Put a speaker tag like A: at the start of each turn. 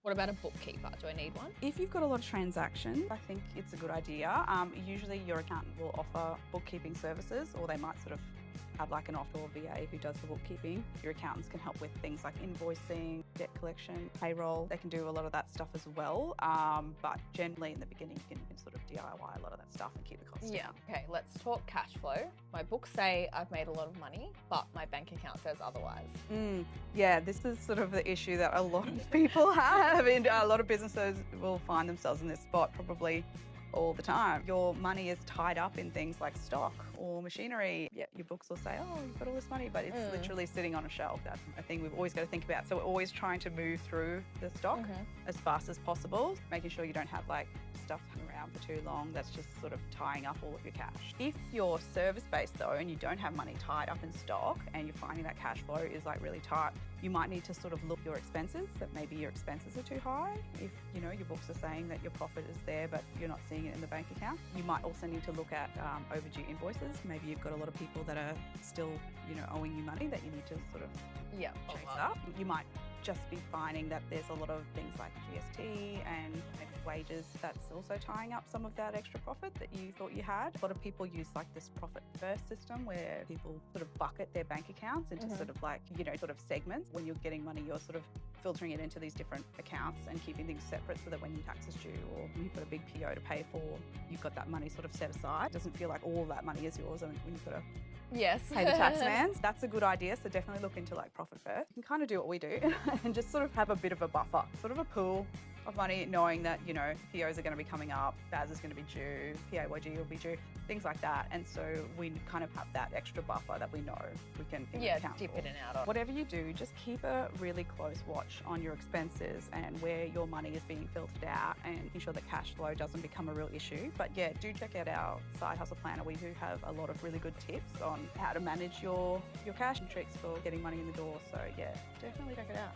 A: What about a bookkeeper? Do I need one?
B: If you've got a lot of transactions, I think it's a good idea. Usually your accountant will offer bookkeeping services, or they might sort of have like an offshore VA who does the bookkeeping. Your accountants can help with things like invoicing, debt collection, payroll. They can do a lot of that stuff as well. But generally in the beginning, you can sort of DIY a lot of that stuff and keep the costs down.
A: Okay, let's talk cash flow. My books say I've made a lot of money, but my bank account says otherwise.
B: Yeah, this is sort of the issue that a lot of people have, and a lot of businesses will find themselves in this spot probably all the time. Your money is tied up in things like stock or machinery. Yeah, your books will say, oh, you've got all this money, but it's literally sitting on a shelf. That's a thing we've always got to think about. So we're always trying to move through the stock as fast as possible, making sure you don't have like stuff hanging around for too long that's just sort of tying up all of your cash. If you're service-based though, and you don't have money tied up in stock and you're finding that cash flow is like really tight, you might need to sort of look at your expenses, that maybe your expenses are too high. If you know your books are saying that your profit is there, but you're not seeing it in the bank account. You might also need to look at overdue invoices. Maybe you've got a lot of people that are still, owing you money that you need to sort of chase up. You might just be finding that there's a lot of things like GST and maybe wages that's also tying up some of that extra profit that you thought you had. A lot of people use like this profit first system where people sort of bucket their bank accounts into sort of like, sort of segments. When you're getting money, you're sort of filtering it into these different accounts and keeping things separate so that when your tax is due or you've got a big PO to pay for, you've got that money sort of set aside. It doesn't feel like all that money is yours when you've got to pay the tax man. That's a good idea. So definitely look into like profit first. You can kind of do what we do and just sort of have a bit of a buffer, sort of a pool of money, knowing that, POs are going to be coming up, BAS is going to be due, PAYG will be due, things like that. And so we kind of have that extra buffer that we know we can account
A: dip
B: for.
A: in and out of.
B: Whatever you do, just keep a really close watch on your expenses and where your money is being filtered out and ensure that cash flow doesn't become a real issue. But yeah, do check out our Side Hustle Planner. We do have a lot of really good tips on how to manage your cash and tricks for getting money in the door. So yeah, definitely check it out.